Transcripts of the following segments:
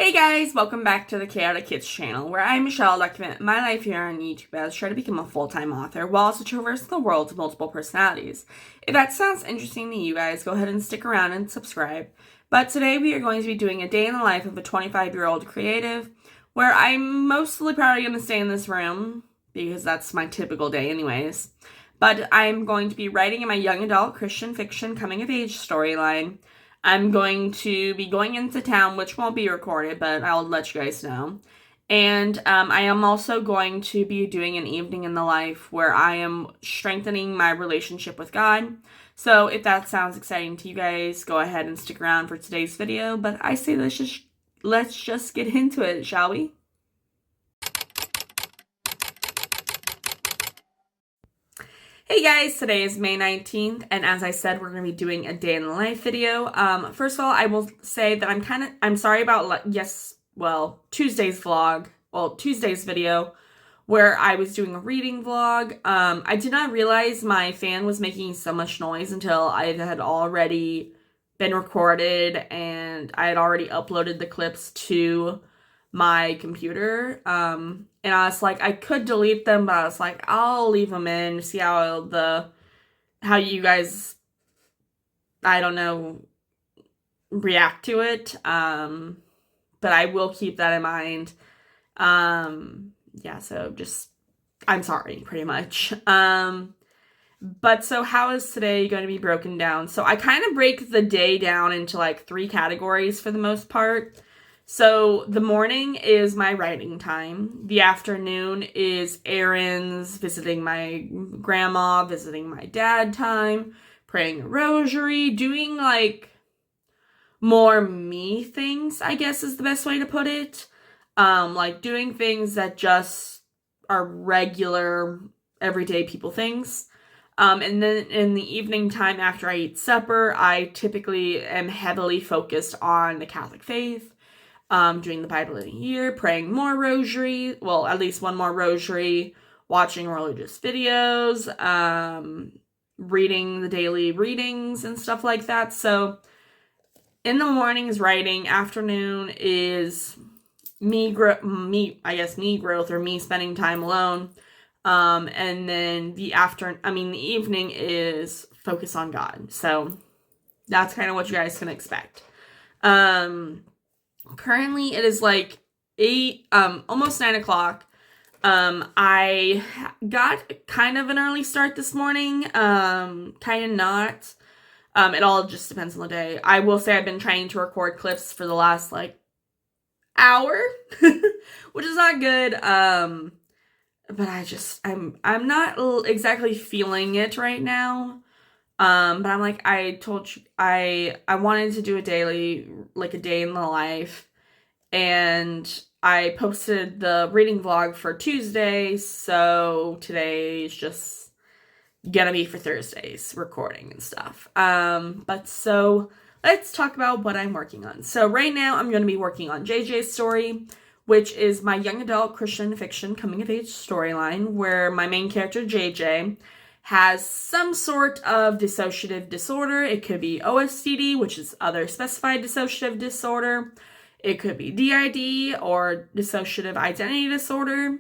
Hey guys, welcome back to the Chaotic Kids channel, where I, Michelle, document my life here on YouTube as I try to become a full-time author while also traversing the world of multiple personalities. If that sounds interesting to you guys, go ahead and stick around and subscribe. But today we are going to be doing a day in the life of a 25-year-old creative, where I'm mostly probably going to stay in this room, because that's my typical day anyways. But I'm going to be writing in my young adult Christian fiction coming-of-age storyline. I'm going to be going into town, which won't be recorded, but I'll let you guys know. And I am also going to be doing an evening in the life where I am strengthening my relationship with God. So if that sounds exciting to you guys, go ahead and stick around for today's video. But I say let's just get into it, shall we? Hey guys, today is May 19th, and as I said, we're going to be doing a day in the life video. First of all, I will say that I'm sorry about, Tuesday's video, where I was doing a reading vlog. I did not realize my fan was making so much noise until I had already been recorded, and I had already uploaded the clips to my computer. And I was like, I could delete them, but I was like, I'll leave them in, see how you guys, I don't know, react to it. But I will keep that in mind. Yeah, so just, I'm sorry, pretty much. But so how is today going to be broken down? So I kind of break the day down into like 3 categories for the most part. So the morning is my writing time. The afternoon is errands, visiting my grandma, visiting my dad time, praying a rosary, doing like more me things, I guess is the best way to put it. Like doing things that just are regular, everyday people things. And then in the evening time after I eat supper, I typically am heavily focused on the Catholic faith. Doing the Bible in a year, praying more rosary, well, at least one more rosary, watching religious videos, reading the daily readings and stuff like that. So in the morning is writing, afternoon is me growth or me spending time alone. And then the evening is focus on God. So that's kind of what you guys can expect. Currently it is like 8, almost 9 o'clock. I got kind of an early start this morning, kind of not. It all just depends on the day. I will say I've been trying to record clips for the last, hour, which is not good, but I'm not exactly feeling it right now. But I'm like, I told you, I wanted to do a day in the life, and I posted the reading vlog for Tuesday, so today is just gonna be for Thursday's recording and stuff. But so let's talk about what I'm working on. So right now I'm gonna be working on JJ's story, which is my young adult Christian fiction coming of age storyline, where my main character JJ has some sort of dissociative disorder. It could be OSDD, which is other specified dissociative disorder. It could be DID or dissociative identity disorder.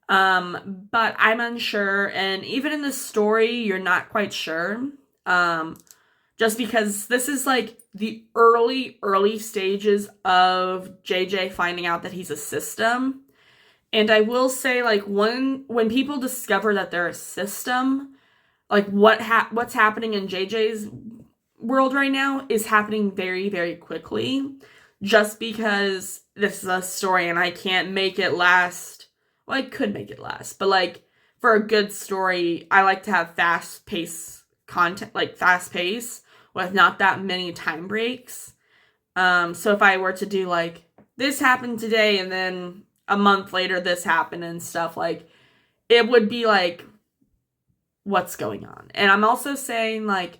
But I'm unsure, and even in the story, you're not quite sure. Just because this is like the early stages of JJ finding out that he's a system. And I will say, like, when people discover that they're a system, like what's happening in JJ's world right now is happening very, very quickly, just because this is a story and I can't make it last. Well, I could make it last, but like for a good story, I like to have fast-paced content, like fast pace with not that many time breaks. So if I were to do like this happened today and then a month later this happened and stuff, like it would be like, what's going on? And I'm also saying, like,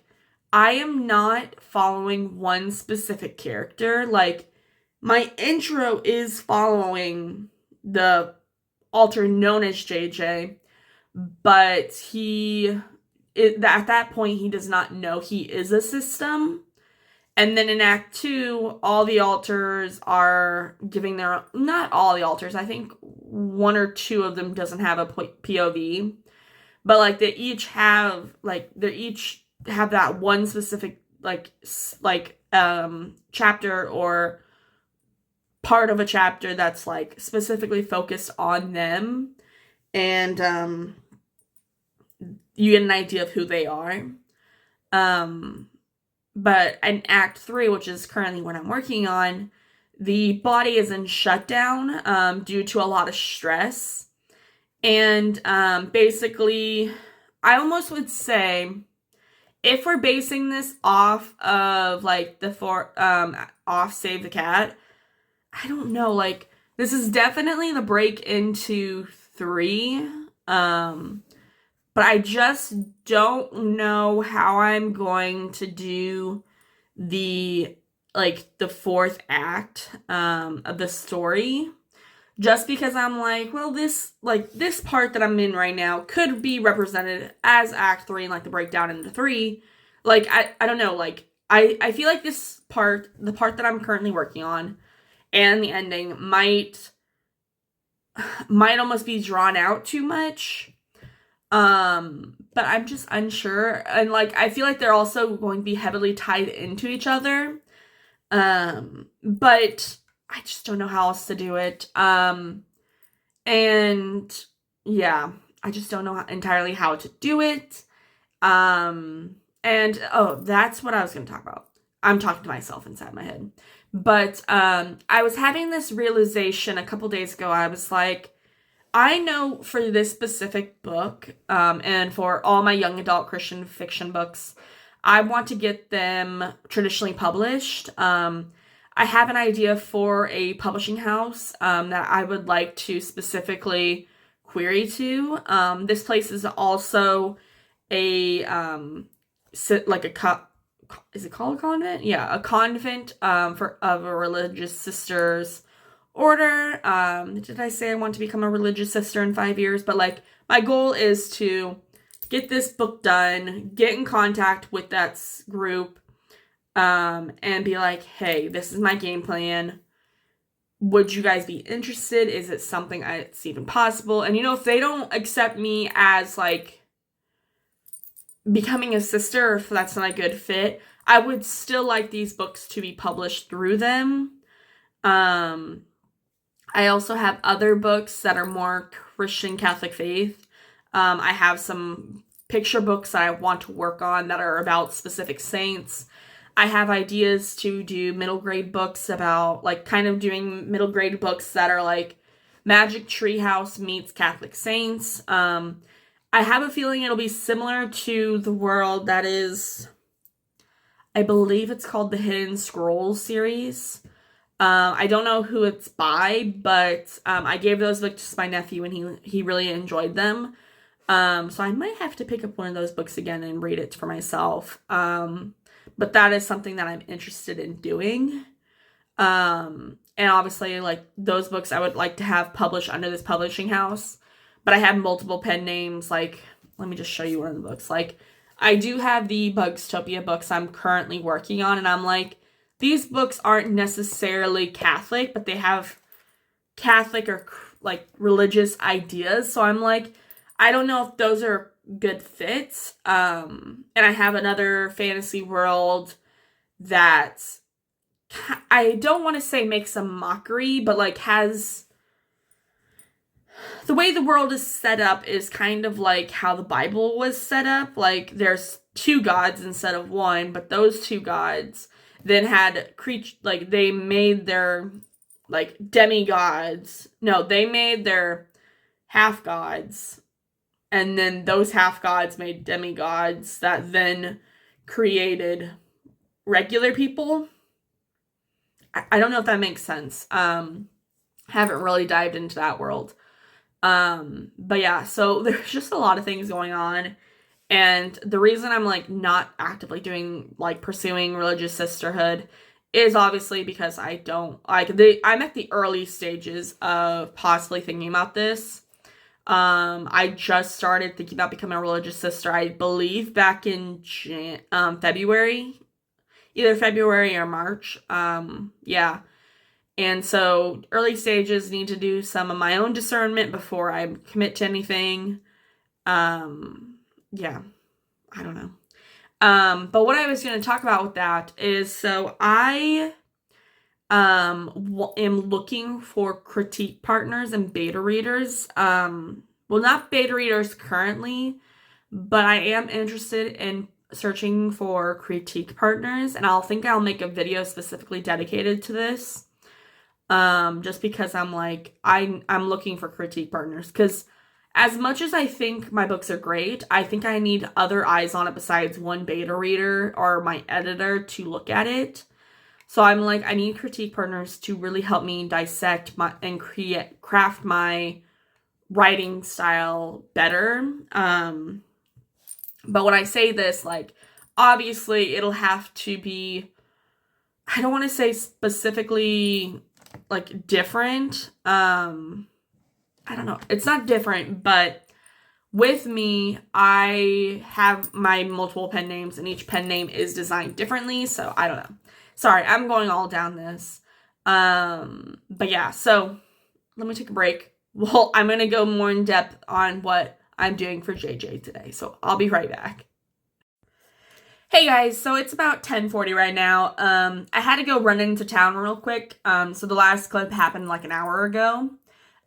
I am not following one specific character. Like, my intro is following the alter known as JJ, but at that point he does not know he is a system, And then in Act 2, all the alters are giving their, not all the alters, I think one or two of them doesn't have a POV, but like they each have that one specific chapter or part of a chapter that's like specifically focused on them, and you get an idea of who they are. But in Act 3, which is currently what I'm working on, the body is in shutdown due to a lot of stress. And basically, I almost would say, if we're basing this off of like off Save the Cat, I don't know, like this is definitely the break into 3. But I just don't know how I'm going to do the fourth act of the story. Just because I'm like, well, this part that I'm in right now could be represented as Act 3 and like the breakdown into 3. Like, I don't know, like I feel like this part, the part that I'm currently working on, and the ending might almost be drawn out too much. But I'm just unsure. And like I feel like they're also going to be heavily tied into each other. But I just don't know how else to do it. And yeah, I just don't know entirely how to do it. And oh, that's what I was going to talk about. I'm talking to myself inside my head. But I was having this realization a couple days ago. I was like, I know for this specific book, and for all my young adult Christian fiction books, I want to get them traditionally published. I have an idea for a publishing house that I would like to specifically query to. This place is also a is it called a convent? Yeah, a convent of a religious sisters order. Did I say I want to become a religious sister in 5 years? But like my goal is to get this book done, get in contact with that group, and be like, hey, this is my game plan. Would you guys be interested? Is it something that's even possible? And if they don't accept me as like becoming a sister, or if that's not a good fit, I would still like these books to be published through them. I also have other books that are more Christian Catholic faith. I have some picture books that I want to work on that are about specific saints. I have ideas to do middle grade books about, like, kind of doing middle grade books that are like Magic Treehouse meets Catholic saints. I have a feeling it'll be similar to the world that is, I believe it's called the Hidden Scrolls series. I don't know who it's by, but I gave those books to my nephew and he really enjoyed them. So I might have to pick up one of those books again and read it for myself. But that is something that I'm interested in doing. And obviously, like, those books I would like to have published under this publishing house. But I have multiple pen names. Like, let me just show you one of the books. Like, I do have the Bugstopia books I'm currently working on, and I'm like, these books aren't necessarily Catholic, but they have Catholic or like religious ideas. So I'm like, I don't know if those are good fits. And I have another fantasy world that I don't want to say makes a mockery, but like has the way the world is set up is kind of like how the Bible was set up. Like there's two gods instead of one, but those two gods then had they made their like demigods. No, they made their half gods, and then those half gods made demigods that then created regular people. I don't know if that makes sense. Haven't really dived into that world. But yeah, so there's just a lot of things going on. And the reason I'm like not actively doing like pursuing religious sisterhood is obviously because I don't like I'm at the early stages of possibly thinking about this. I just started thinking about becoming a religious sister, I believe back in February. either February or March. Yeah. And so early stages, need to do some of my own discernment before I commit to anything. Yeah, I don't know. But what I was going to talk about with that is, so I am looking for critique partners and beta readers. Well, not beta readers currently, but I am interested in searching for critique partners, and I'll make a video specifically dedicated to this. Just because I'm like, I'm looking for critique partners, because as much as I think my books are great, I think I need other eyes on it besides one beta reader or my editor to look at it. So I'm like, I need critique partners to really help me dissect and craft my writing style better. But when I say this, like, obviously it'll have to be, I don't want to say specifically like different. I don't know. It's not different, but with me, I have my multiple pen names, and each pen name is designed differently, so I don't know. Sorry, I'm going all down this. But yeah, so let me take a break. Well, I'm going to go more in depth on what I'm doing for JJ today, so I'll be right back. Hey guys, so it's about 10:40 right now. I had to go run into town real quick. So the last clip happened like an hour ago.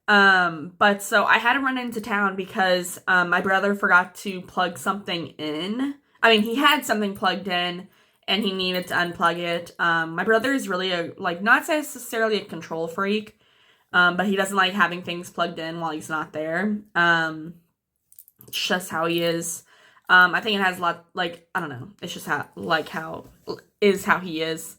But so I had to run into town because my brother forgot to plug something in. I mean, he had something plugged in and he needed to unplug it. My brother is really not necessarily a control freak, but he doesn't like having things plugged in while he's not there. It's just how he is. I think it has a lot, like, I don't know. It's just how he is.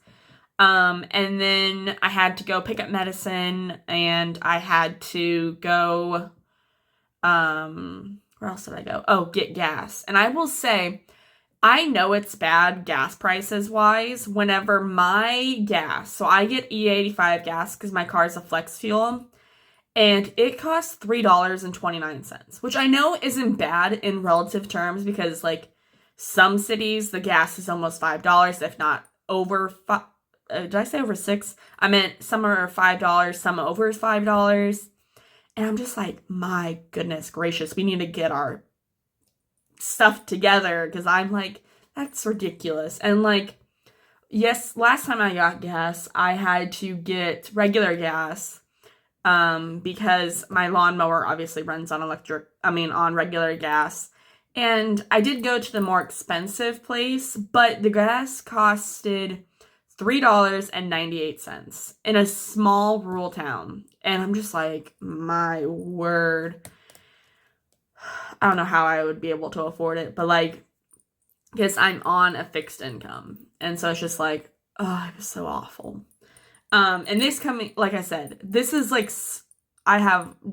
And then I had to go pick up medicine, and I had to go, where else did I go? Oh, get gas. And I will say, I know it's bad gas prices wise whenever my gas, so I get E85 gas because my car is a flex fuel, and it costs $3.29, which I know isn't bad in relative terms because, like, some cities, the gas is almost $5, if not over $5. Did I say over $6? I meant some are $5, some over $5. And I'm just like, my goodness gracious, we need to get our stuff together, because I'm like, that's ridiculous. And like, yes, last time I got gas, I had to get regular gas, because my lawnmower obviously runs on on regular gas. And I did go to the more expensive place, but the gas costed $3.98 in a small rural town. And I'm just like, my word. I don't know how I would be able to afford it, but like, because I'm on a fixed income. And so it's just like, oh, it was so awful. And this coming, like I said, this is like,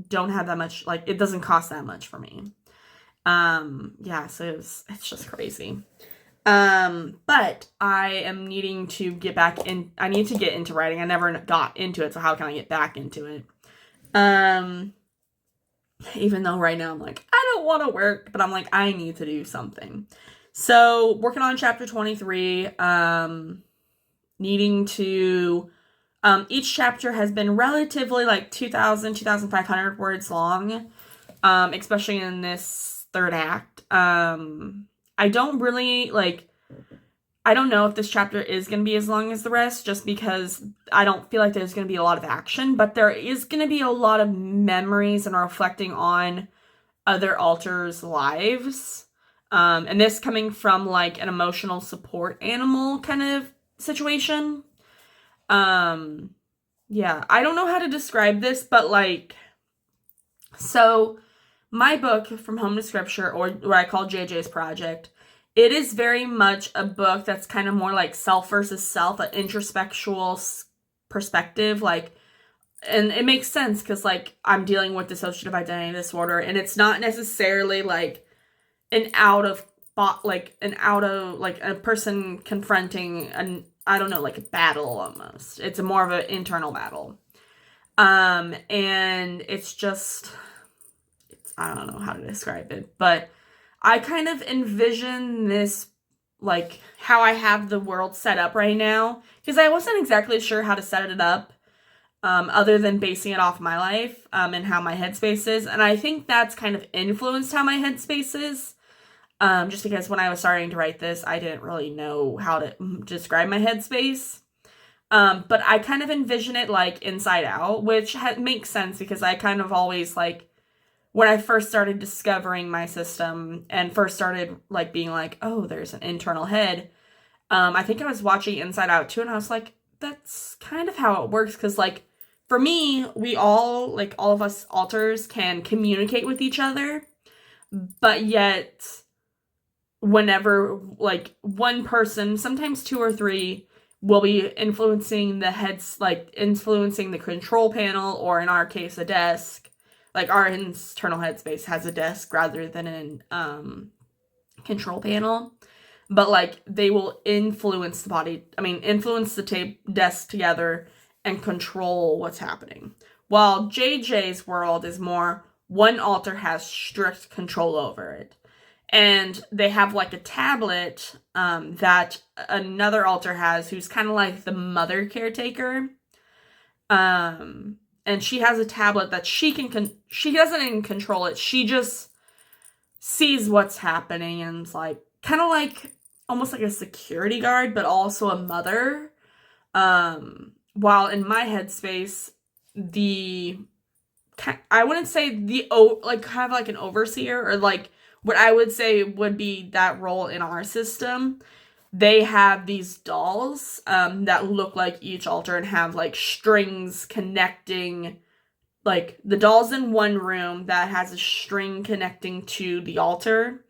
don't have that much, like, it doesn't cost that much for me. Yeah, so it's just crazy. But I am needing to get back in, I need to get into writing. I never got into it, so how can I get back into it? Even though right now I'm like, I don't want to work, but I'm like, I need to do something. So, working on chapter 23, needing to, each chapter has been relatively like 2,500 words long, especially in this third act. I don't really, I don't know if this chapter is going to be as long as the rest, just because I don't feel like there's going to be a lot of action, but there is going to be a lot of memories and reflecting on other alters' lives. And this coming from, like, an emotional support animal kind of situation. Yeah, I don't know how to describe this, but, like, so my book, From Home to Scripture, or what I call JJ's Project, it is very much a book that's kind of more like self versus self, an introspectual perspective, like, and it makes sense because, like, I'm dealing with dissociative identity disorder, and it's not necessarily like like a person confronting I don't know, like a battle almost. It's more of an internal battle. And it's just, I don't know how to describe it, but I kind of envision this, like, how I have the world set up right now. Because I wasn't exactly sure how to set it up, other than basing it off my life, and how my headspace is. And I think that's kind of influenced how my headspace is. Just because when I was starting to write this, I didn't really know how to describe my headspace. But I kind of envision it like inside out, which makes sense because I kind of always like, when I first started discovering my system and first started like being like, oh, there's an internal head. I think I was watching Inside Out too, and I was like, that's kind of how it works. Because like, for me, we all, like all of us alters can communicate with each other, but yet whenever like one person, sometimes two or three, will be influencing the heads, like influencing the control panel, or in our case, a desk. Like our internal headspace has a desk rather than an control panel. But like they will influence the body, influence the desk together and control what's happening. While JJ's world is more, one alter has strict control over it. And they have like a tablet that another alter has, who's kind of like the mother caretaker. And she has a tablet that she doesn't even control it. She just sees what's happening and is like, kind of like, almost like a security guard, but also a mother. While in my headspace, I wouldn't say like kind of like an overseer, or like what I would say would be that role in our system. They have these dolls that look like each altar and have like strings connecting, like the doll's in one room that has a string connecting to the altar.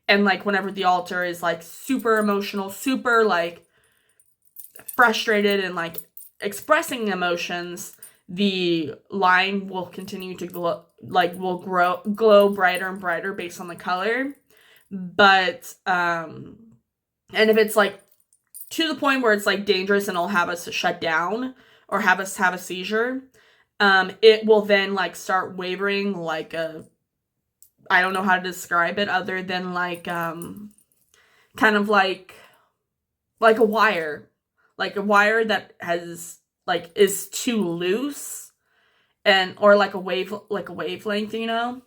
And like whenever the altar is like super emotional, super like frustrated and like expressing emotions, the line will continue to glow, like will glow brighter and brighter based on the color. But and if it's like to the point where it's like dangerous and it'll have us to shut down or have us have a seizure, it will then like start wavering like I don't know how to describe it other than like kind of like a wire. Like a wire that has like is too loose, and or like a wavelength, or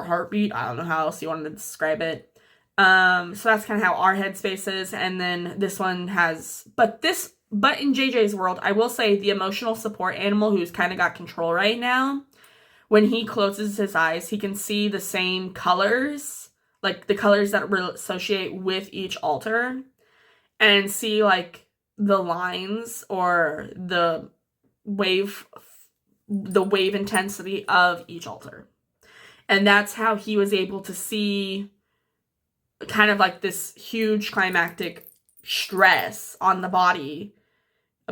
heartbeat. I don't know how else you want to describe it. So that's kind of how our headspace is. And then this one has, but in JJ's world, I will say the emotional support animal, who's kind of got control right now, when he closes his eyes, he can see the same colors, like the colors that associate with each altar, and see like the lines or the wave intensity of each altar. And that's how he was able to see kind of like this huge climactic stress on the body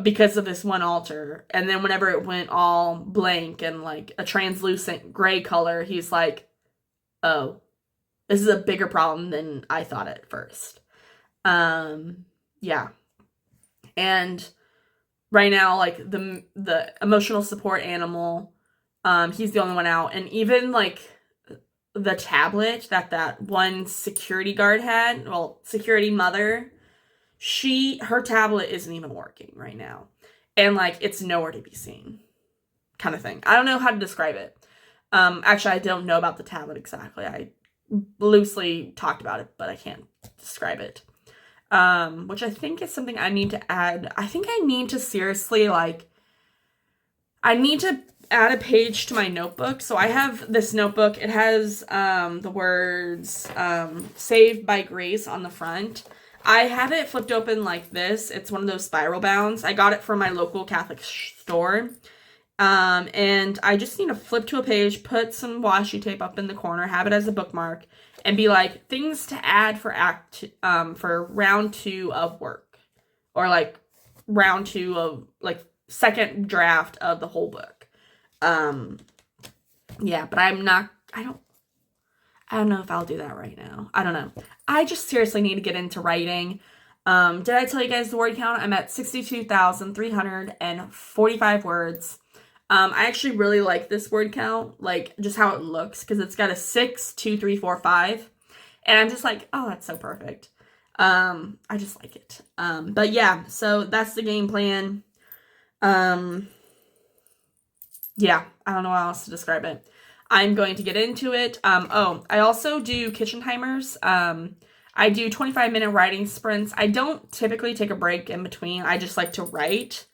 because of this one altar. And then whenever it went all blank and like a translucent gray color, he's like, oh, this is a bigger problem than I thought at first. Yeah. And right now, like the emotional support animal, he's the only one out. And even like the tablet that one security guard had, well, security mother, her tablet isn't even working right now. And like it's nowhere to be seen, kind of thing. I don't know how to describe it. Actually, I don't know about the tablet exactly. I loosely talked about it, but I can't describe it. Which I think is something I need to add. I think I need to seriously, like, I need to add a page to my notebook. So I have this notebook. It has the words saved by grace on the front. I have it flipped open like this. It's one of those spiral bounds. I got it from my local Catholic store. And I just need to flip to a page, put some washi tape up in the corner, have it as a bookmark, and be like, things to add for round 2 of work. Or like round 2 of like second draft of the whole book. Yeah, but I don't know if I'll do that right now. I don't know. I just seriously need to get into writing. Did I tell you guys the word count? I'm at 62,345 words. I actually really like this word count, like just how it looks, because it's got a 6, 2, 3, 4, 5. And I'm just like, oh, that's so perfect. I just like it. But yeah, so that's the game plan. Yeah, I don't know how else to describe it. I'm going to get into it. Oh, I also do kitchen timers. I do 25-minute writing sprints. I don't typically take a break in between. I just like to write.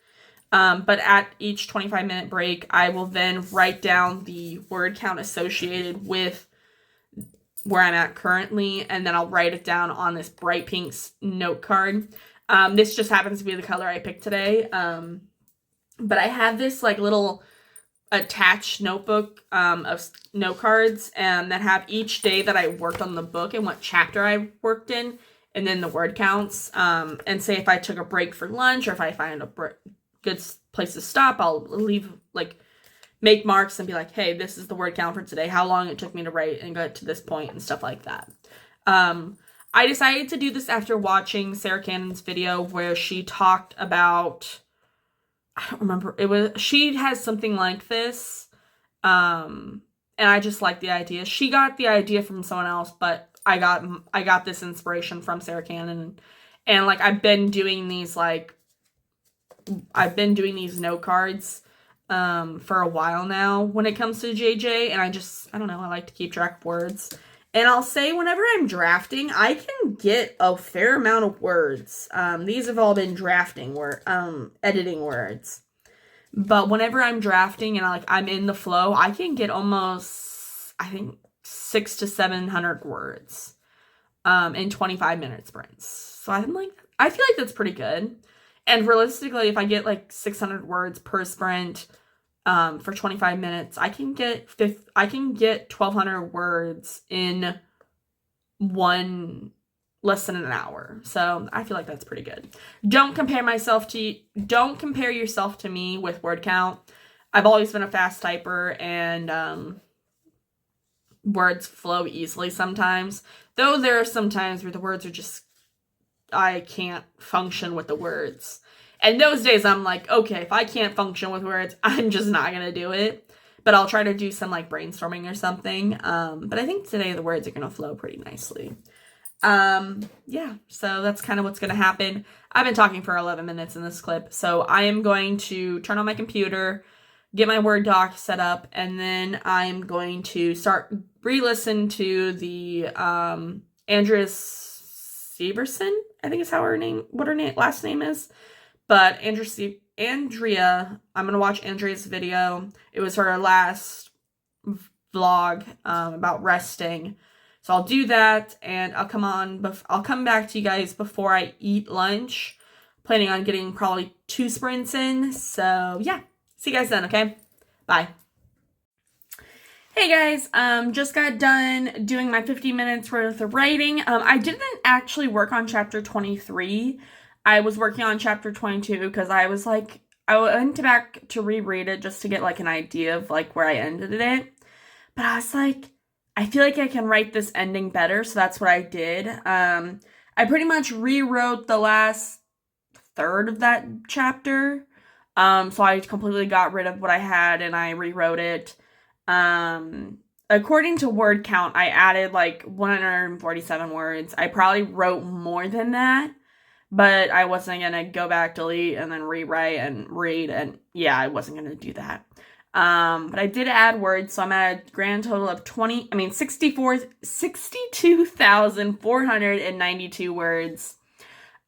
But at each 25-minute break, I will then write down the word count associated with where I'm at currently, and then I'll write it down on this bright pink note card. This just happens to be the color I picked today. But I have this like little attached notebook of note cards that have each day that I worked on the book and what chapter I worked in, and then the word counts. And say if I took a break for lunch, or if I find a good place to stop, I'll leave, like, make marks and be like, hey, this is the word count for today, how long it took me to write and get to this point, and stuff like that. I decided to do this after watching Sarah Cannon's video where she talked about, I don't remember, she has something like this, and I just like the idea. She got the idea from someone else, but I got this inspiration from Sarah Cannon, and like I've been doing these note cards for a while now when it comes to JJ, and I don't know, I like to keep track of words. And I'll say whenever I'm drafting, I can get a fair amount of words. These have all been editing words. But whenever I'm drafting and I'm in the flow, I can get almost, I think, 600 to 700 words in 25-minute sprints. So I feel like that's pretty good. And realistically, if I get like 600 words per sprint for 25 minutes, I can get 1,200 words in less than an hour. So I feel like that's pretty good. Don't compare yourself to me with word count. I've always been a fast typer, and words flow easily sometimes. Though there are some times where the words are just, I can't function with the words. And those days I'm like, okay, if I can't function with words, I'm just not going to do it. But I'll try to do some like brainstorming or something. But I think today the words are going to flow pretty nicely. Yeah, so that's kind of what's going to happen. I've been talking for 11 minutes in this clip. So I am going to turn on my computer, get my Word doc set up, and then I'm going to start re-listen to the Andrea Severson, I think is what her last name is. But Andrea, I'm going to watch Andrea's video. It was her last vlog about resting. So I'll do that, and I'll come back to you guys before I eat lunch. Planning on getting probably 2 sprints in. So yeah, see you guys then, okay? Bye. Hey guys, just got done doing my 50 minutes worth of writing. I didn't actually work on chapter 23. I was working on chapter 22 because I was like, I went back to reread it just to get like an idea of like where I ended it. But I was like, I feel like I can write this ending better, so that's what I did. I pretty much rewrote the last third of that chapter. So I completely got rid of what I had and I rewrote it. According to word count, I added like 147 words. I probably wrote more than that, but I wasn't gonna go back, delete, and then rewrite and read, and yeah, I wasn't gonna do that. But I did add words, so I'm at a grand total of 62,492 words.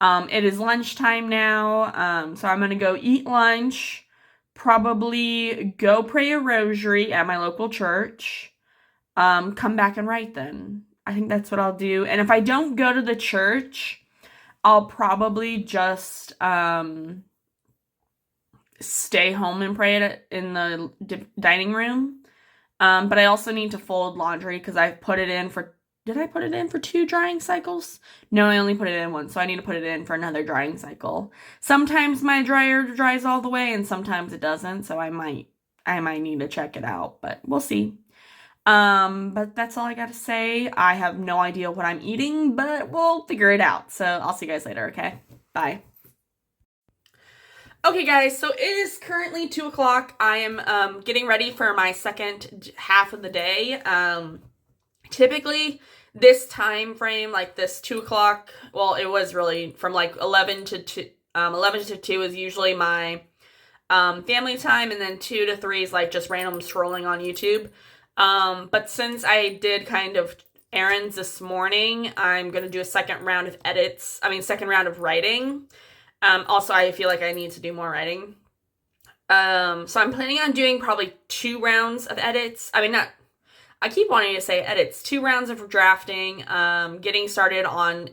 It is lunchtime now, so I'm gonna go eat lunch, probably go pray a rosary at my local church, come back and write then. I think that's what I'll do. And if I don't go to the church, I'll probably just, stay home and pray in the dining room. But I also need to fold laundry because I put it in for, did I put it in for 2 drying cycles? No, I only put it in 1, so I need to put it in for another drying cycle. Sometimes my dryer dries all the way and sometimes it doesn't, so I might need to check it out, but we'll see. But that's all I gotta say. I have no idea what I'm eating, but we'll figure it out. So I'll see you guys later, okay? Bye. Okay, guys, so it is currently 2 o'clock. I am getting ready for my second half of the day. Typically, this time frame, like this 2 o'clock, well, it was really from like 11 to 2, 11 to 2 is usually my family time, and then 2 to 3 is like just random scrolling on YouTube. But since I did kind of errands this morning, I'm gonna do a second round of second round of writing. Also, I feel like I need to do more writing. So I'm planning on doing probably 2 rounds of edits. I keep wanting to say edits. 2 rounds of drafting, getting started on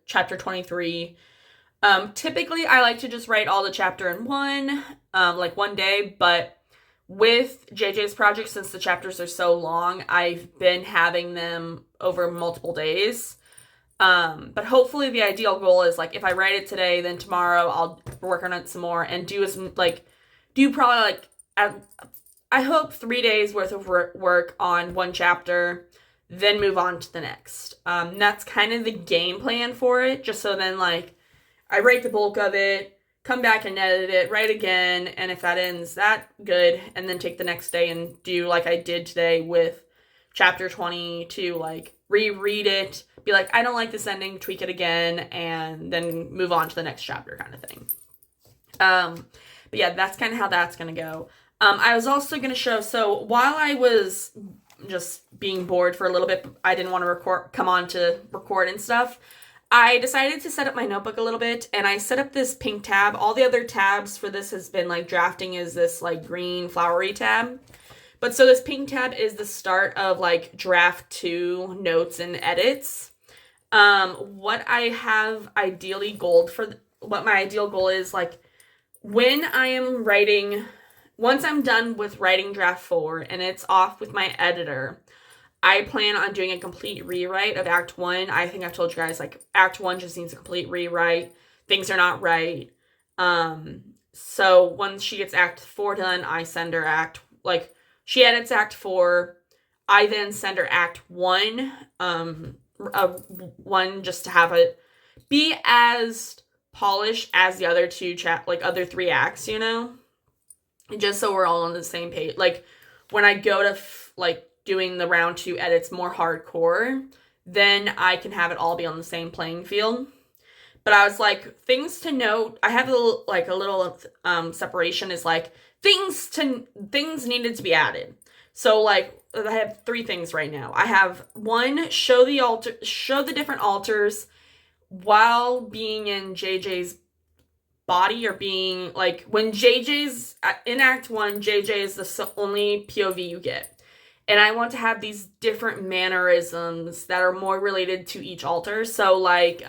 chapter 23. Typically, I like to just write all the chapter in like one day, but with JJ's project, since the chapters are so long, I've been having them over multiple days. But hopefully the ideal goal is like if I write it today, then tomorrow I'll work on it some more and do probably like I hope 3 days worth of work on one chapter, then move on to the next. That's kind of the game plan for it, just so then like I write the bulk of it, come back and edit it, write again, and if that ends, that good, and then take the next day and do like I did today with chapter 22, like reread it, be like, I don't like this ending, tweak it again, and then move on to the next chapter kind of thing. But yeah, that's kind of how that's going to go. I was also going to show, so while I was just being bored for a little bit, I didn't want to come on to record and stuff, I decided to set up my notebook a little bit, and I set up this pink tab. All the other tabs for this has been like drafting is this like green flowery tab. But so this pink tab is the start of like draft 2 notes and edits. What I have ideally goaled for, what my ideal goal is, like when I am writing, once I'm done with writing draft 4 and it's off with my editor, I plan on doing a complete rewrite of Act 1. I think I've told you guys, like, Act 1 just needs a complete rewrite. Things are not right. So once she gets Act 4 done, I send her she edits Act 4. I then send her Act 1. One just to have it be as polished as the other other 3 acts, just so we're all on the same page. Like, when I go to, doing the round 2 edits more hardcore, then I can have it all be on the same playing field. But I was like, things to note, I have a little separation is like, things needed to be added. So like, I have 3 things right now. I have 1, show the different altars while being in JJ's body, or being like, when JJ's in Act 1, JJ is the only POV you get. And I want to have these different mannerisms that are more related to each altar. So, like,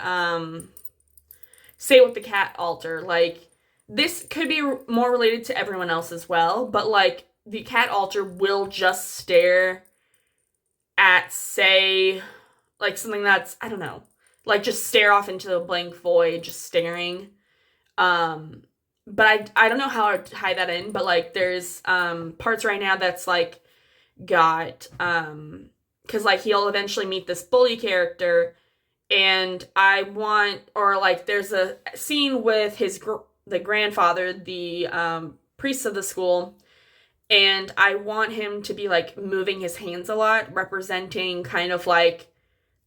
say with the cat altar, like, this could be more related to everyone else as well. But, like, the cat altar will just stare at, say, like, something that's, I don't know, like, just stare off into the blank void, just staring. But I don't know how to tie that in. But, like, there's parts right now that's, like, got because like he'll eventually meet this bully character, and there's a scene with the grandfather, the priest of the school, and I want him to be like moving his hands a lot, representing kind of like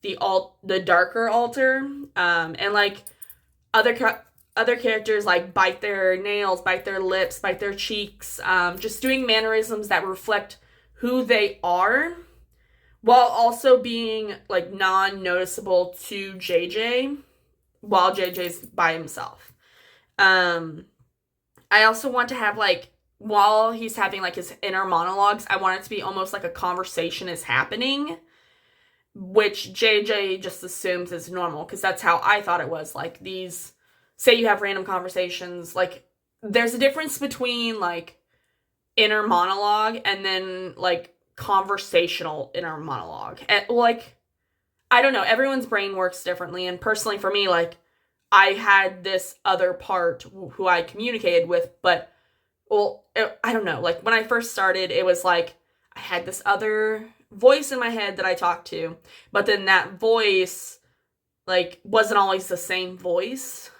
the darker altar, and like other characters like bite their nails, bite their lips, bite their cheeks, just doing mannerisms that reflect who they are, while also being like non-noticeable to JJ while JJ's by himself. I also want to have like, while he's having like his inner monologues, I want it to be almost like a conversation is happening, which JJ just assumes is normal, because that's how I thought it was. Like, these, say you have random conversations, like there's a difference between like inner monologue and then like conversational inner monologue. And like, I don't know, everyone's brain works differently, and personally for me, like, I had this other part who I communicated with, but I don't know, like when I first started, it was like I had this other voice in my head that I talked to, but then that voice like wasn't always the same voice.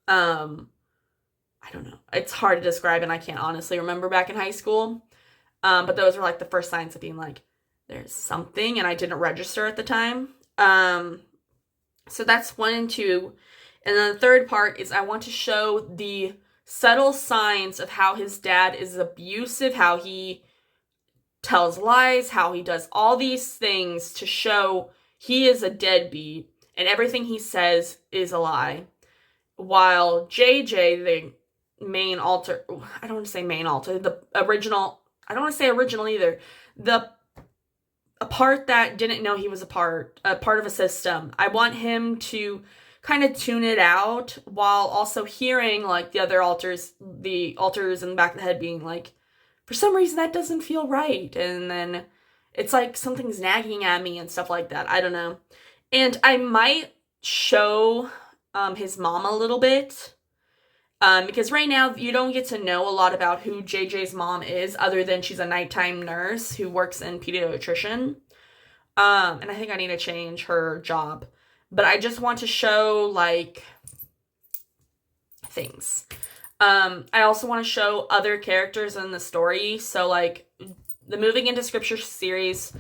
I don't know. It's hard to describe, and I can't honestly remember back in high school. But those were like the first signs of being like, there's something, and I didn't register at the time. So that's 1 and 2. And then the third part is I want to show the subtle signs of how his dad is abusive, how he tells lies, how he does all these things to show he is a deadbeat and everything he says is a lie. While JJ, the main alter, I don't want to say main alter, the original, I don't want to say original either, a part that didn't know he was a part of a system. I want him to kind of tune it out while also hearing like the other alters in the back of the head being like, for some reason that doesn't feel right. And then it's like something's nagging at me and stuff like that. I don't know. And I might show his mom a little bit. Because right now you don't get to know a lot about who JJ's mom is other than she's a nighttime nurse who works in pediatrician. And I think I need to change her job. But I just want to show, like, things. I also want to show other characters in the story. So, like, the Moving into Scripture series,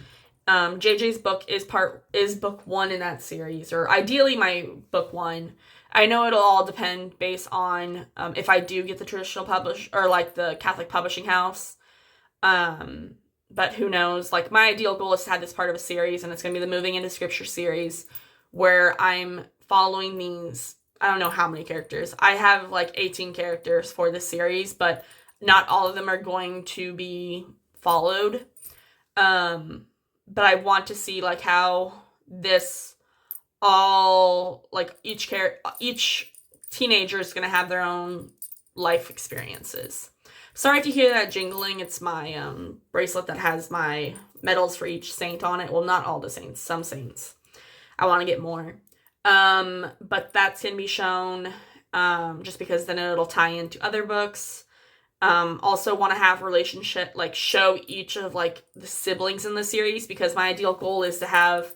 JJ's book is book 1 in that series. Or ideally my book 1. I know it'll all depend based on if I do get the traditional publish or like the Catholic publishing house. But who knows? Like my ideal goal is to have this part of a series, and it's going to be the Moving into Scripture series where I'm following these, I don't know how many characters. I have like 18 characters for this series, but not all of them are going to be followed. But I want to see like how this all, like each teenager is going to have their own life experiences. Sorry if you hear that jingling. It's my bracelet that has my medals for each saint on it. Well, not all the saints, some saints. I want to get more. But that's going to be shown just because then it'll tie into other books. Also want to have relationship, like show each of like the siblings in the series, because my ideal goal is to have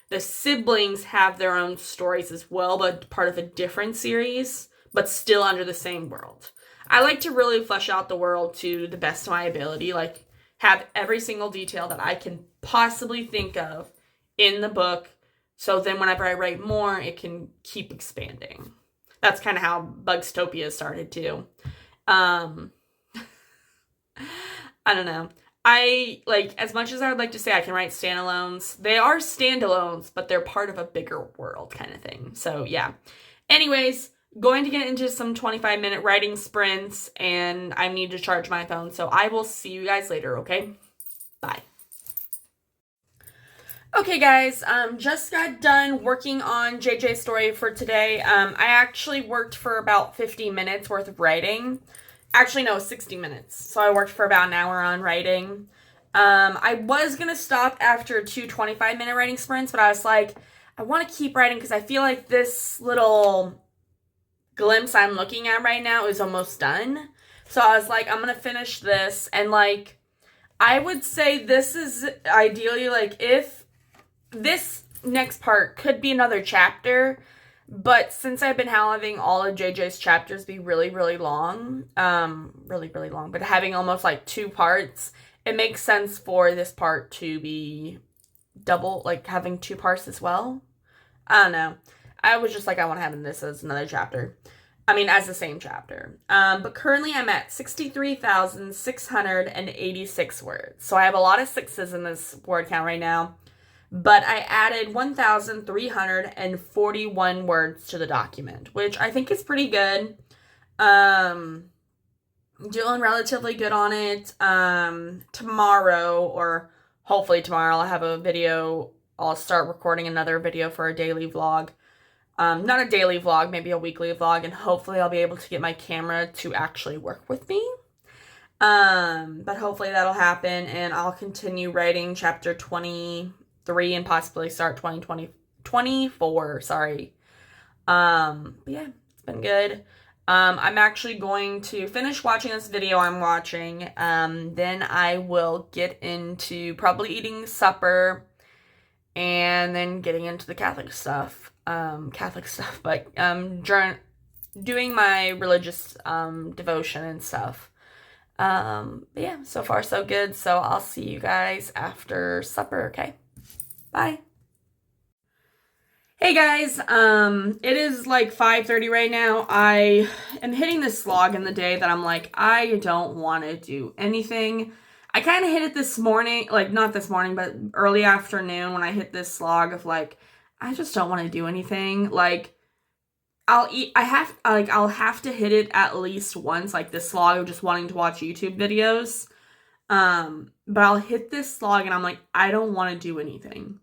the siblings have their own stories as well, but part of a different series, but still under the same world. I like to really flesh out the world to the best of my ability, like have every single detail that I can possibly think of in the book, so then whenever I write more, it can keep expanding. That's kind of how Bugstopia started too. I don't know. I, like, as much as I would like to say I can write standalones, they are standalones, but they're part of a bigger world kind of thing. So, yeah. Anyways, going to get into some 25-minute writing sprints, and I need to charge my phone, so I will see you guys later, okay? Bye. Okay, guys, just got done working on JJ's story for today. I actually worked for about 50 minutes worth of writing. Actually, no, 60 minutes. So I worked for about an hour on writing. I was going to stop after 2 25-minute writing sprints, but I was like, I want to keep writing because I feel like this little glimpse I'm looking at right now is almost done. So I was like, I'm going to finish this. And, like, I would say this is ideally, like, if this next part could be another chapter, but since I've been having all of JJ's chapters be really, really long, really long, but having almost like 2 parts, it makes sense for this part to be double, like having 2 parts as well. I don't know. I was just like, I want to have this as another chapter. I mean, as the same chapter. But currently I'm at 63,686 words. So I have a lot of 6s in this word count right now. But I added 1,341 words to the document, which I think is pretty good. Doing relatively good on it. Tomorrow, or hopefully tomorrow, I'll have a video. I'll start recording another video for a daily vlog. Not a daily vlog, maybe a weekly vlog, and hopefully I'll be able to get my camera to actually work with me. But hopefully that'll happen, and I'll continue writing chapter 23 and possibly start 24, sorry. But yeah, it's been good. I'm actually going to finish watching this video I'm watching. Then I will get into probably eating supper and then getting into the Catholic stuff. But doing my religious devotion and stuff. But yeah, so far so good. So I'll see you guys after supper, okay? Bye. Hey guys, it is like 5:30 right now. I am hitting this slog in the day that I'm like, I don't want to do anything. I kind of hit it this morning, like not this morning, but early afternoon when I hit this slog of like, I just don't want to do anything. Like, I'll have to hit it at least once, like this slog of just wanting to watch YouTube videos. But I'll hit this slog and I'm like, I don't want to do anything.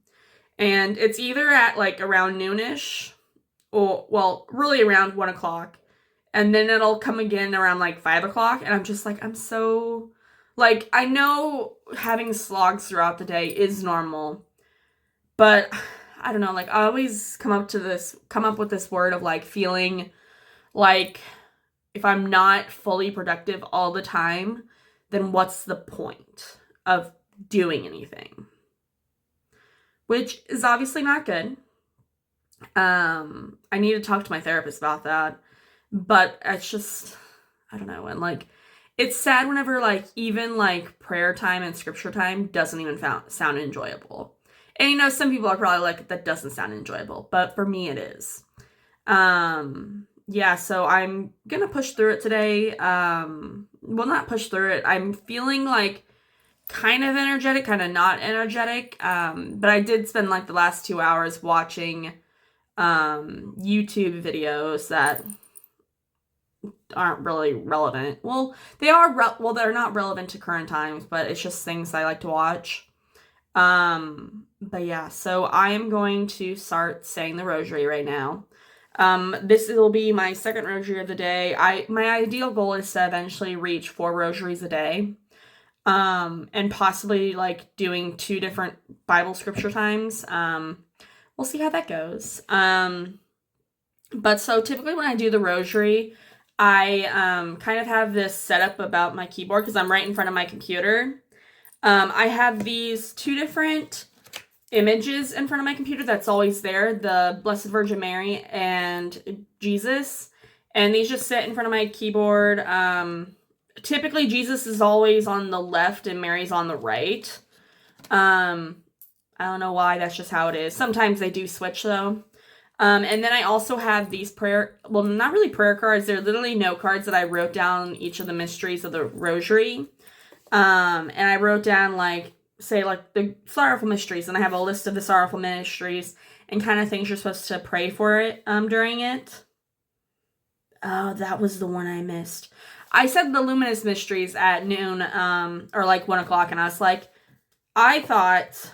And it's either at like around noonish, or well, really around 1 o'clock, and then it'll come again around like 5 o'clock, and I'm just like, I'm so like, I know having slogs throughout the day is normal, but I don't know, like I always come up with this word of like feeling like if I'm not fully productive all the time, then what's the point of doing anything? Which is obviously not good. I need to talk to my therapist about that. But it's just, I don't know. And like, it's sad whenever like even like prayer time and scripture time doesn't even sound enjoyable. And you know, some people are probably like, that doesn't sound enjoyable. But for me, it is. Yeah, so I'm gonna push through it today. Well, not push through it. I'm feeling like kind of energetic, kind of not energetic. But I did spend like the last 2 hours watching YouTube videos that aren't really relevant. Well, they are they're not relevant to current times, but it's just things I like to watch. But yeah, so I am going to start saying the rosary right now. This will be my second rosary of the day. My ideal goal is to eventually reach 4 rosaries a day. And possibly like doing 2 different Bible scripture times. We'll see how that goes. But so typically when I do the rosary, I kind of have this set up about my keyboard because I'm right in front of my computer. I have these 2 different images in front of my computer that's always there, the Blessed Virgin Mary and Jesus. And these just sit in front of my keyboard. Typically Jesus is always on the left and Mary's on the right. I don't know why, that's just how it is. Sometimes they do switch though. And then I also have these not really prayer cards, they're literally note cards that I wrote down each of the mysteries of the rosary. And I wrote down like, say like the sorrowful mysteries, and I have a list of the sorrowful mysteries and kind of things you're supposed to pray for it during it. Oh, that was the one I missed. I said the luminous mysteries at noon, or like 1 o'clock, and I was like, I thought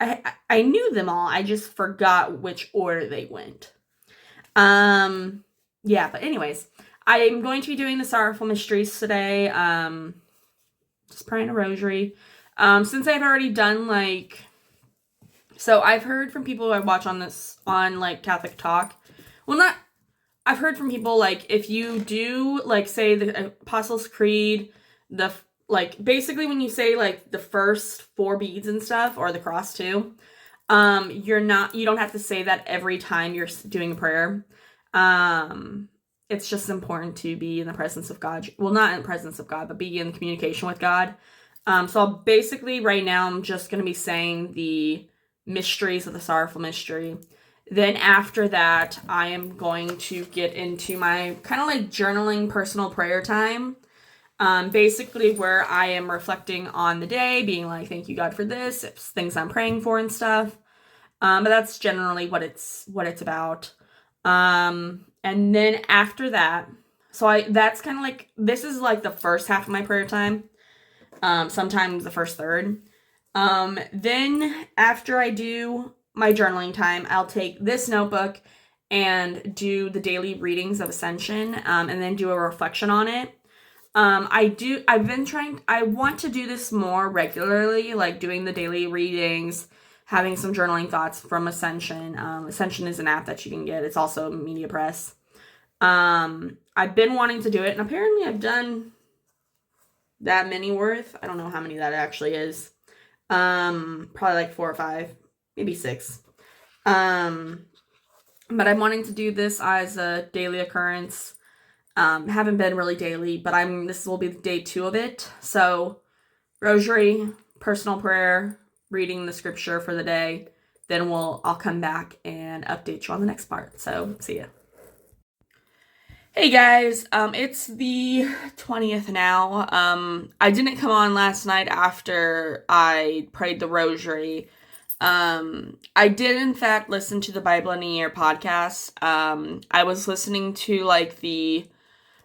I knew them all. I just forgot which order they went. Yeah, but anyways, I'm going to be doing the sorrowful mysteries today. Just praying a rosary. Since I've already done like, so I've heard from people I watch on like Catholic Talk. Well, I've heard from people like if you do like say the Apostles' Creed, like basically when you say like the first 4 beads and stuff, or the cross too, you don't have to say that every time you're doing a prayer. It's just important to be in the presence of God. Well, not in the presence of God, but be in communication with God. So basically right now I'm just going to be saying the mysteries of the sorrowful mystery. Then after that, I am going to get into my kind of like journaling personal prayer time. Basically where I am reflecting on the day, being like, thank you God for this, it's things I'm praying for and stuff. But that's generally what it's about. And then after that, that's kind of like, this is like the first half of my prayer time. Sometimes the first third. Then after I do my journaling time, I'll take this notebook and do the daily readings of Ascension, and then do a reflection on it. I want to do this more regularly, like doing the daily readings, having some journaling thoughts from Ascension. Ascension is an app that you can get. It's also Media Press. I've been wanting to do it, and apparently I've done that many worth. I don't know how many that actually is. Probably like 4 or 5, maybe 6. But I'm wanting to do this as a daily occurrence. Haven't been really daily, but this will be day 2 of it. So, rosary, personal prayer, reading the scripture for the day, then I'll come back and update you on the next part. So see ya. Hey guys, it's the 20th now. I didn't come on last night after I prayed the rosary. I did in fact listen to the Bible in a Year podcast. I was listening to like the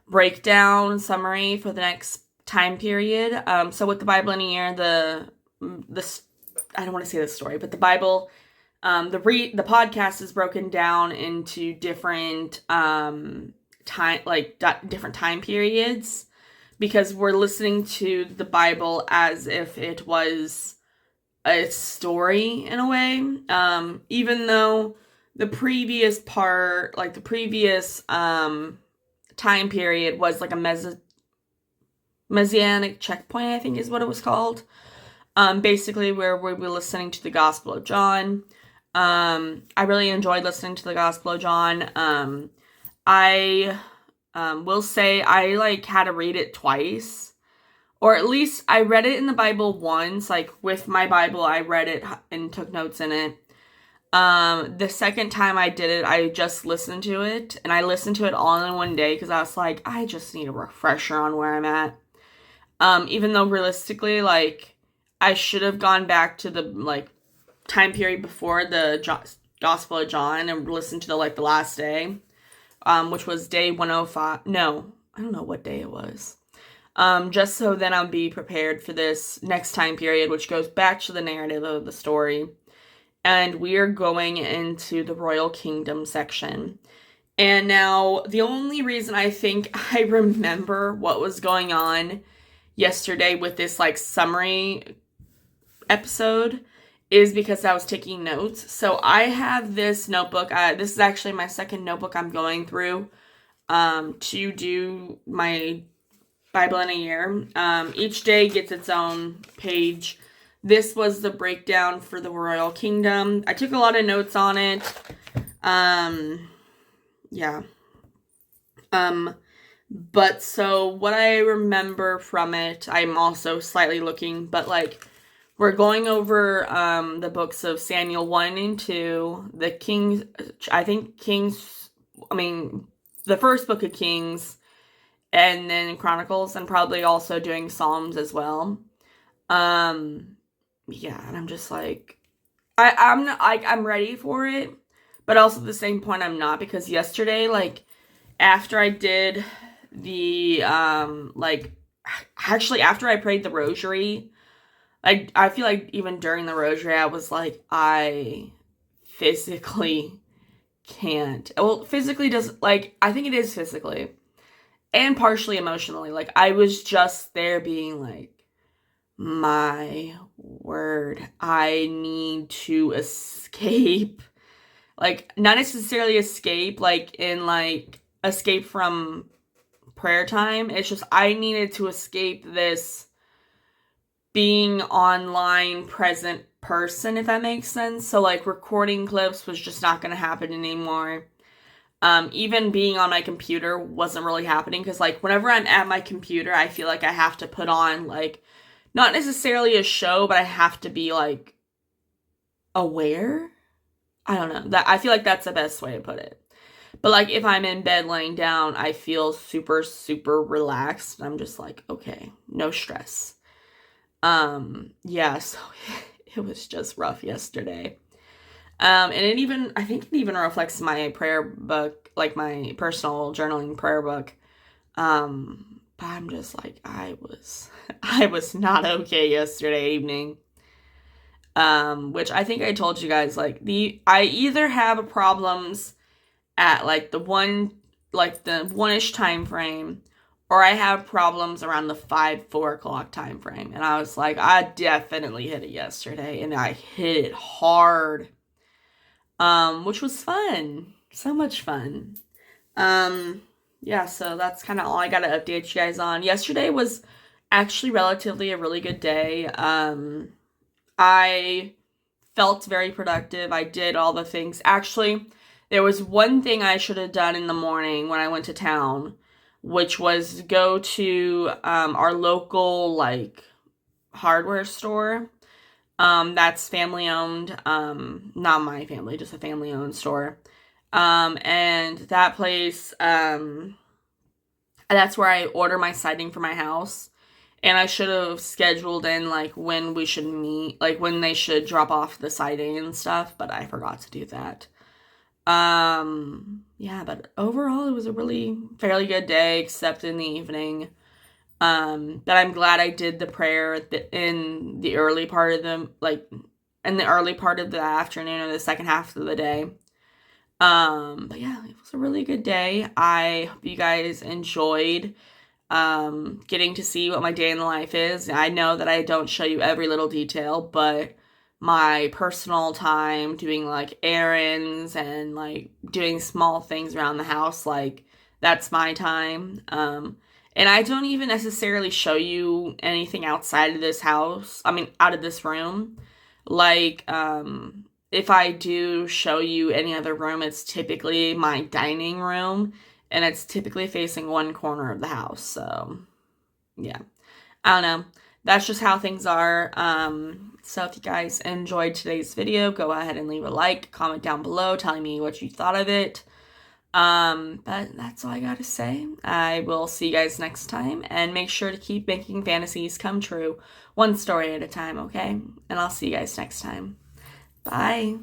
breakdown summary for the next time period. So with the Bible in a Year, I don't want to say the story, but the Bible, the podcast is broken down into different, different time periods, because we're listening to the Bible as if it was a story in a way. Even though the previous part, like the previous time period was like a messianic checkpoint, I think is what it was called. Basically where we were listening to the Gospel of John. I really enjoyed listening to the Gospel of John. I will say I like had to read it twice, or at least I read it in the Bible once, like with my Bible, I read it and took notes in it. The second time I did it, I just listened to it, and I listened to it all in one day because I was like, I just need a refresher on where I'm at. Even though realistically, like, I should have gone back to the, like, time period before the Gospel of John and listened to the last day. Which was day 105. No, I don't know what day it was. Just so then I'll be prepared for this next time period, which goes back to the narrative of the story. And we are going into the Royal Kingdom section. And now, the only reason I think I remember what was going on yesterday with this, like, summary episode is because I was taking notes. So I have this notebook. This is actually my second notebook I'm going through to do my Bible in a Year. Each day gets its own page. This was the breakdown for the Royal Kingdom. I took a lot of notes on it. Yeah. But so what I remember from it, I'm also slightly looking, but like, we're going over the books of Samuel 1 and 2, the first book of Kings, and then Chronicles, and probably also doing Psalms as well. Yeah, and I'm just like, I'm ready for it, but also at the same point I'm not, because yesterday, like, after I did the, after I prayed the rosary, I feel like even during the rosary, I was like, I physically can't. Well, physically doesn't, like, I think it is physically. And partially emotionally. Like, I was just there being like, my word, I need to escape. Like, not necessarily escape, like, in, like, escape from prayer time. It's just, I needed to escape this being online present person, if that makes sense. So like recording clips was just not going to happen anymore. Even being on my computer wasn't really happening, because like whenever I'm at my computer, I feel like I have to put on like, not necessarily a show, but I have to be like aware. I don't know. I feel like that's the best way to put it. But like if I'm in bed laying down, I feel super, super relaxed. I'm just like, okay, no stress. Yeah, so it was just rough yesterday. And I think it even reflects my prayer book, like my personal journaling prayer book. But I'm just like, I was not okay yesterday evening. Which I think I told you guys, like, I either have problems at like the 1-ish time frame, or I have problems around the 4 o'clock time frame. And I was like, I definitely hit it yesterday, and I hit it hard. Which was fun. So much fun. Yeah, so that's kind of all I got to update you guys on. Yesterday was actually relatively a really good day. I felt very productive. I did all the things. Actually, there was one thing I should have done in the morning when I went to town, which was go to our local, like, hardware store. That's family owned. Not my family, just a family owned store. And that place, that's where I order my siding for my house. And I should have scheduled in like when we should meet, like when they should drop off the siding and stuff, but I forgot to do that. Yeah, but overall it was a really fairly good day, except in the evening. But I'm glad I did the prayer in the early part of in the early part of the afternoon or the second half of the day. But yeah, it was a really good day. I hope you guys enjoyed getting to see what my day in the life is. I know that I don't show you every little detail, but my personal time doing like errands and like doing small things around the house, like that's my time. And I don't even necessarily show you anything outside of this house. I mean, out of this room. Like, if I do show you any other room, it's typically my dining room, and it's typically facing one corner of the house. So, yeah. I don't know. That's just how things are. So if you guys enjoyed today's video, go ahead and leave a like, comment down below telling me what you thought of it. But that's all I gotta say. I will see you guys next time, and make sure to keep making fantasies come true, one story at a time, okay? And I'll see you guys next time. Bye.